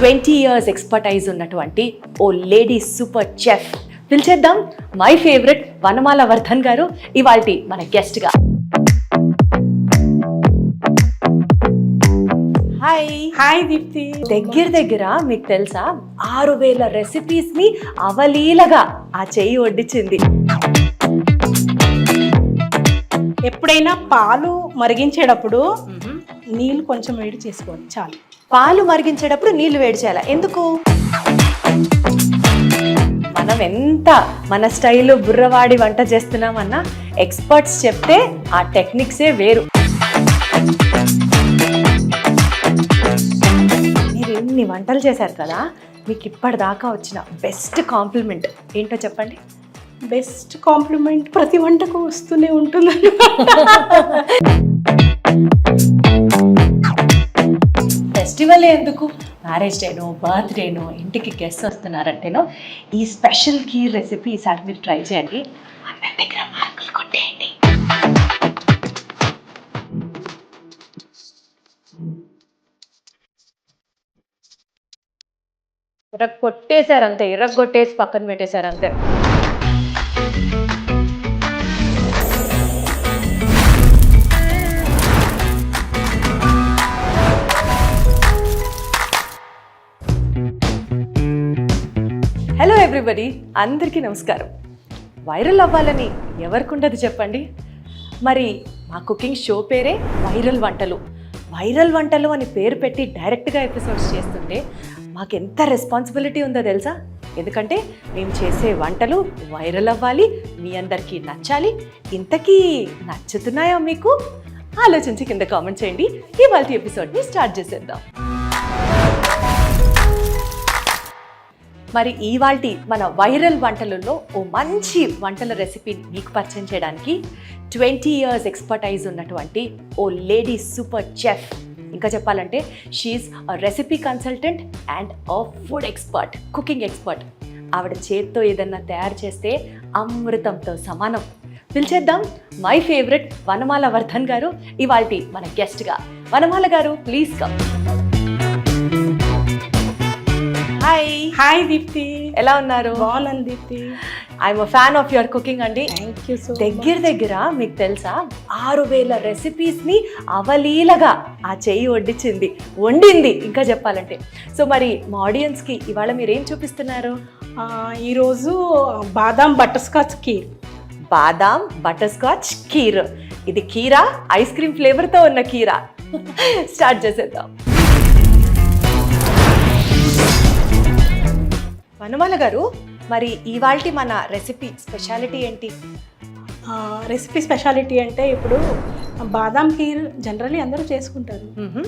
20 years expertise ఉన్నటువంటి ఓ lady super chef పిలిచేద్దాం. మై ఫేవరెట్ వనమాల వర్ధన్ గారు ఇవాల్టి మన గెస్ట్ గా. హాయ్ దీప్తి. దగ్గర మీకు తెలుసా 6000 రెసిపీస్ ని అవలీలగా ఆ చెయ్యి వడ్డించింది. ఎప్పుడైనా పాలు మరిగించేటప్పుడు నీళ్ళు కొంచెం వేడి చేసుకోవాలి చాలు. పాలు మరిగించేటప్పుడు నీళ్లు వేడి చేయాలి. ఎందుకు? మనం ఎంత మన స్టైల్ బుర్రవాడి వంట చేస్తున్నామన్నా ఎక్స్పర్ట్స్ చెప్తే ఆ టెక్నిక్సే వేరు. మీరు ఎన్ని వంటలు చేశారు కదా, మీకు ఇప్పటిదాకా వచ్చిన బెస్ట్ కాంప్లిమెంట్ ఏంటో చెప్పండి. బెస్ట్ కాంప్లిమెంట్ ప్రతి వంటకు వస్తూనే ఉంటుంది. ఫెస్టివల్ ఎందుకు, మ్యారేజ్ డేనో బర్త్డేనో ఇంటికి గెస్ట్ వస్తున్నారంటేనో ఈ స్పెషల్ కీర్ రెసిపీ ఈసారి మీరు ట్రై చేయండి. అందరి దగ్గర మార్కులు కొట్టేయండి. కొట్టేశారు అంతే, కొట్టేసి పక్కన పెట్టేశారు అంతే. హలో ఎవ్రీబడి, అందరికీ నమస్కారం. వైరల్ అవ్వాలని ఎవరికి ఉండదు చెప్పండి. మరి మా కుకింగ్ షో పేరే వైరల్ వంటలు. వైరల్ వంటలు అని పేరు పెట్టి డైరెక్ట్గా ఎపిసోడ్స్ చేస్తుంటే మాకు ఎంత రెస్పాన్సిబిలిటీ ఉందో తెలుసా. ఎందుకంటే మేము చేసే వంటలు వైరల్ అవ్వాలి, మీ అందరికీ నచ్చాలి. ఇంతకీ నచ్చుతున్నాయో మీకు? ఆలోచించి కింద కామెంట్ చేయండి. ఇవాళ ఎపిసోడ్ని స్టార్ట్ చేసేద్దాం. మరి ఇవాల్టి మన వైరల్ వంటలలో ఓ మంచి వంటల రెసిపీని మీకు పరిచయం చేయడానికి 20 years ఎక్స్పర్టైజ్ ఉన్నటువంటి ఓ లేడీ సూపర్ చెఫ్, ఇంకా చెప్పాలంటే she is a recipe consultant and a food expert, cooking expert. ఆవిడ చేత్తో ఏదన్నా తయారు చేస్తే అమృతంతో సమానం. పిలిచేద్దాం మై ఫేవరెట్ వనమాల వర్ధన్ గారు ఇవాల్టి మన గెస్ట్గా. వనమాల గారు, ప్లీజ్ కమ్. హాయ్ దీప్తి. ఎలా ఉన్నారు? బాగున్నాను Deepthi. I am a fan of your cooking అండి. Thank you so. దగ్గర మీకు తెలుసా 6000 రెసిపీస్ ని అవలీలగా ఆ చెయ్యి వండింది ఇంకా చెప్పాలంటే. సో మరి మా ఆడియన్స్ కి ఇవాళ మీరు ఏం చూపిస్తున్నారు? ఈరోజు బాదాం బటర్స్కాచ్ కీర్. బాదాం బటర్స్కాచ్ కీర్. ఇది కీరా, ఐస్ క్రీమ్ ఫ్లేవర్ తో ఉన్న కీరా. స్టార్ట్ చేసేద్దాం. వనమాల గారు, మరి ఇవాల్టి మన రెసిపీ స్పెషాలిటీ ఏంటి? రెసిపీ స్పెషాలిటీ అంటే ఇప్పుడు బాదాం కీర్ జనరల్లీ అందరూ చేసుకుంటారు.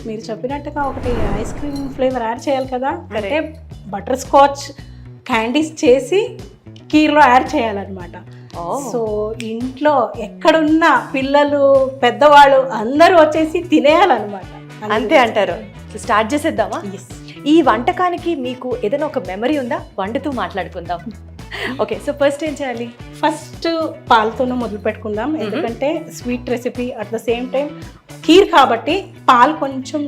మీరు చెప్పినట్టుగా ఒకటి ఐస్ క్రీమ్ ఫ్లేవర్ యాడ్ చేయాలి కదా, అంటే బటర్ స్కాచ్ క్యాండీస్ చేసి కీర్లో యాడ్ చేయాలన్నమాట. సో ఇంట్లో ఎక్కడున్న పిల్లలు పెద్దవాళ్ళు అందరూ వచ్చేసి తినేయాలన్నమాట. అంతే అంటారు. స్టార్ట్ చేసేద్దామా? ఈ వంటకానికి మీకు ఏదైనా ఒక మెమరీ ఉందా? వండుతూ మాట్లాడుకుందాం. ఓకే, సో ఫస్ట్ ఏం చేయాలి? ఫస్ట్ పాలతోనే మొదలు పెట్టుకుందాం. ఎందుకంటే sweet recipe at the same time kheer కాబట్టి పాలు కొంచెం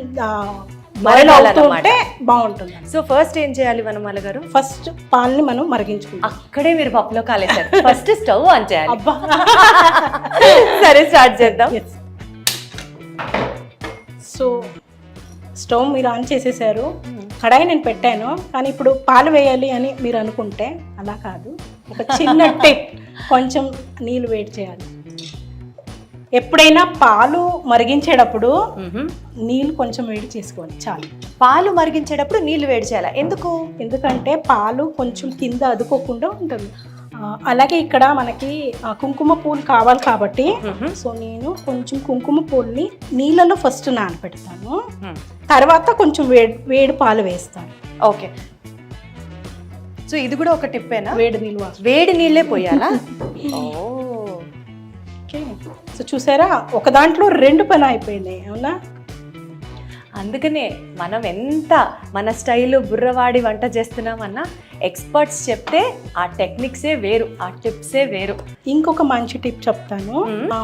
అవుతుంటే బాగుంటుంది. సో ఫస్ట్ ఏం చేయాలి వనమాల గారు? ఫస్ట్ పాలని మనం మరిగించుకుంటాం. అక్కడే మీరు పప్పులో కాలేశారు. ఫస్ట్ స్టవ్ ఆన్ చేయాలి. అబ్బా, సరే స్టార్ట్ చేద్దాం. సో స్టవ్ మీరు ఆన్ చేసేసారు. కడాయి నేను పెట్టాను, కానీ ఇప్పుడు పాలు వేయాలి అని మీరు అనుకుంటే అలా కాదు. ఒక చిన్న టిప్, కొంచెం నీళ్ళు వేడి చేయాలి. ఎప్పుడైనా పాలు మరిగించేటప్పుడు నీళ్ళు కొంచెం వేడి చేసుకోవాలి చాలు. పాలు మరిగించేటప్పుడు నీళ్లు వేడి చేయాలి. ఎందుకు? ఎందుకంటే పాలు కొంచెం కింద అదుకోకుండా ఉంటుంది. అలాగే ఇక్కడ మనకి కుంకుమ పూలు కావాలి కాబట్టి సో నేను కొంచెం కుంకుమ పూలని నీళ్ళలో ఫస్ట్ నానబెడతాను, తర్వాత కొంచెం వేడి పాలు వేస్తాను. ఓకే, సో ఇది కూడా ఒక టిప్పేనా? వేడి నీళ్ళే పోయాలా? ఓకే, సో చూసారా ఒక దాంట్లో 2 పని అయిపోయినాయి. అవునా? అందుకనే మనం ఎంత మన స్టైల్ బుర్రవాడి వంట చేస్తున్నామన్నా ఎక్స్పర్ట్స్ చెప్తే ఆ టెక్నిక్సే వేరు, ఆ టిప్సే వేరు. ఇంకొక మంచి టిప్ చెప్తాను.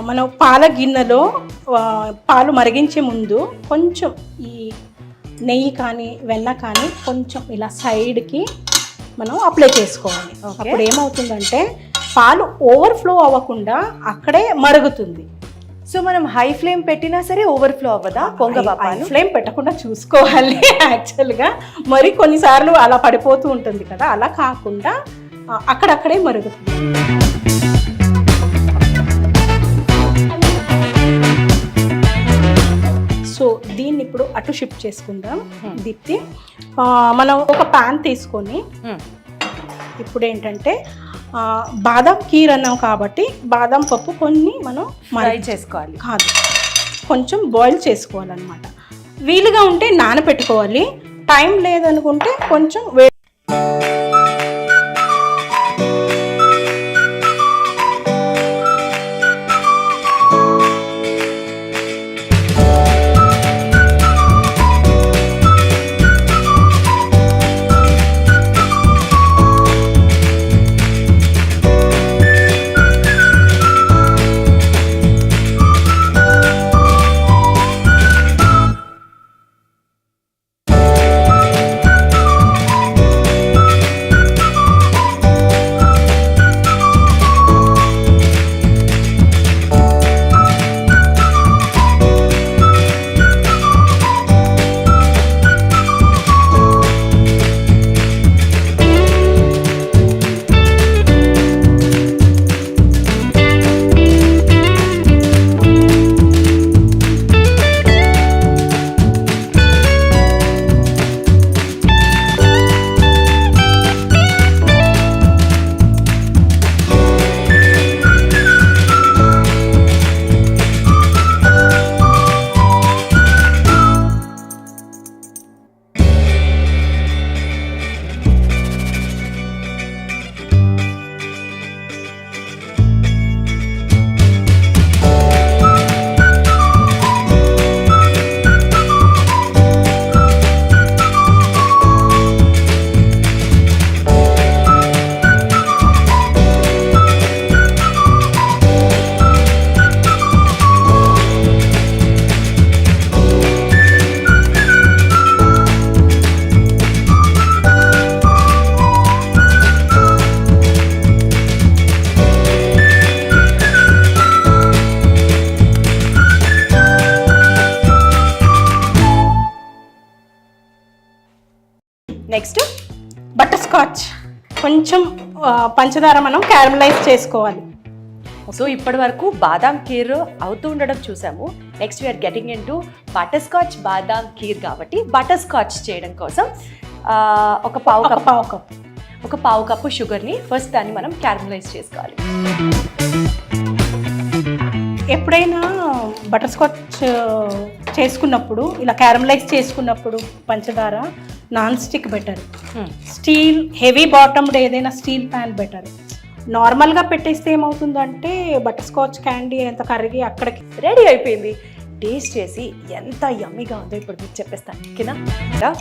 మనం పాల గిన్నెలో పాలు మరిగించే ముందు కొంచెం ఈ నెయ్యి కానీ వెన్న కానీ కొంచెం ఇలా సైడ్కి మనం అప్లై చేసుకోవాలి. అప్పుడు ఏమవుతుందంటే పాలు ఓవర్ఫ్లో అవ్వకుండా అక్కడే మరుగుతుంది. సో మనం హై ఫ్లేమ్ పెట్టినా సరే ఓవర్ఫ్లో అవ్వదా పొంగ పాలు? ఫ్లేమ్ పెట్టకుండా చూసుకోవాలి యాక్చువల్గా. మరి కొన్నిసార్లు అలా పడిపోతూ ఉంటుంది కదా, అలా కాకుండా అక్కడక్కడే మరుగుతుంది. సో దీన్ని ఇప్పుడు అటు షిఫ్ట్ చేసుకుందాం. దీప్తి, మనం ఒక పాన్ తీసుకొని ఇప్పుడు ఏంటంటే బాదం కీర్ అన్నాం కాబట్టి బాదం పప్పు కొన్ని మనం ఫ్రై చేసుకోవాలి కాదు, కొంచెం బాయిల్ చేసుకోవాలన్నమాట. వీలుగా ఉంటే నానబెట్టుకోవాలి, టైం లేదనుకుంటే కొంచెం నెక్స్ట్ బటర్ స్కాచ్, కొంచెం పంచదార మనం క్యారమలైజ్ చేసుకోవాలి. సో ఇప్పటి వరకు బాదాం కీర్ అవుతూ ఉండడం చూసాము. Next we are getting into butterscotch badam kheer కాబట్టి బటర్ స్కాచ్ చేయడం కోసం ఒక పావు కప్పు షుగర్ని ఫస్ట్ దాన్ని మనం క్యారమలైజ్ చేసుకోవాలి. ఎప్పుడైనా బటర్ స్కాచ్ చేసుకున్నప్పుడు ఇలా క్యారమలైజ్ చేసుకున్నప్పుడు పంచదార non stick better, steel heavy bottomed ఏదైనా స్టీల్ ప్యాన్ బెటర్. నార్మల్గా పెట్టేస్తే ఏమవుతుందంటే బటర్ స్కాచ్ క్యాండీ ఎంత కరిగి అక్కడికి రెడీ అయిపోయింది. టేస్ట్ చేసి ఎంత యమ్మీగా ఉందో ఇప్పుడు మీకు చెప్పేస్తాను. ఓకేనా?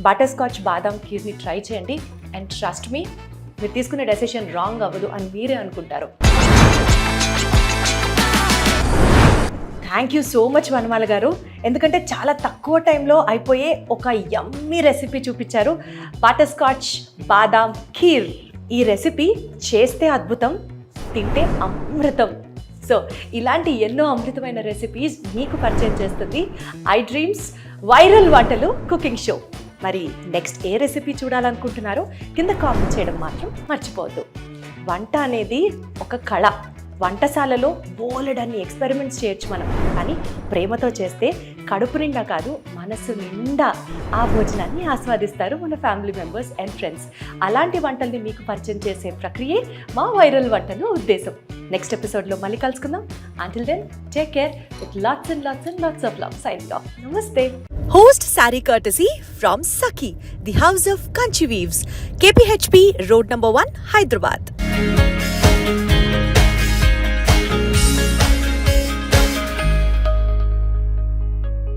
బటర్ స్కాచ్ బాదాం కీర్ని ట్రై చేయండి అండ్ ట్రస్ట్ మీ, మీరు తీసుకునే డెసిషన్ రాంగ్ అవ్వదు అని మీరే అనుకుంటారు. థ్యాంక్ యూ సో మచ్ వనమాల గారు, ఎందుకంటే చాలా తక్కువ టైంలో అయిపోయే ఒక యమ్మీ రెసిపీ చూపించారు, బటర్ స్కాచ్ బాదాం ఖీర్. ఈ రెసిపీ చేస్తే అద్భుతం, తింటే అమృతం. సో ఇలాంటి ఎన్నో అమృతమైన రెసిపీస్ మీకు పరిచయం చేస్తుంది ఐ డ్రీమ్స్ వైరల్ వంటలు కుకింగ్ షో. మరి నెక్స్ట్ ఏ రెసిపీ చూడాలనుకుంటున్నారో కింద కామెంట్ చేయడం మాత్రం మర్చిపోవద్దు. వంట అనేది ఒక కళ. వంటశాలలో బోలెడన్ని ఎక్స్పెరిమెంట్స్ చేయొచ్చు మనం, కానీ ప్రేమతో చేస్తే కడుపు నిండా కాదు మనసు నిండా ఆ భోజనాన్ని ఆస్వాదిస్తారు మన ఫ్యామిలీ మెంబర్స్ అండ్ ఫ్రెండ్స్. అలాంటి వంటల్ని మీకు పరిచయం చేసే ప్రక్రియే మా వైరల్ వంటలు ఉద్దేశం. నెక్స్ట్ ఎపిసోడ్లో మళ్ళీ కలుసుకుందాం. Until then, take care with lots and lots and lots of love. Signing off. Namaste. Host Sari courtesy from Saki, the House of Kanchi Weaves, KPHP, Road number 1, Hyderabad.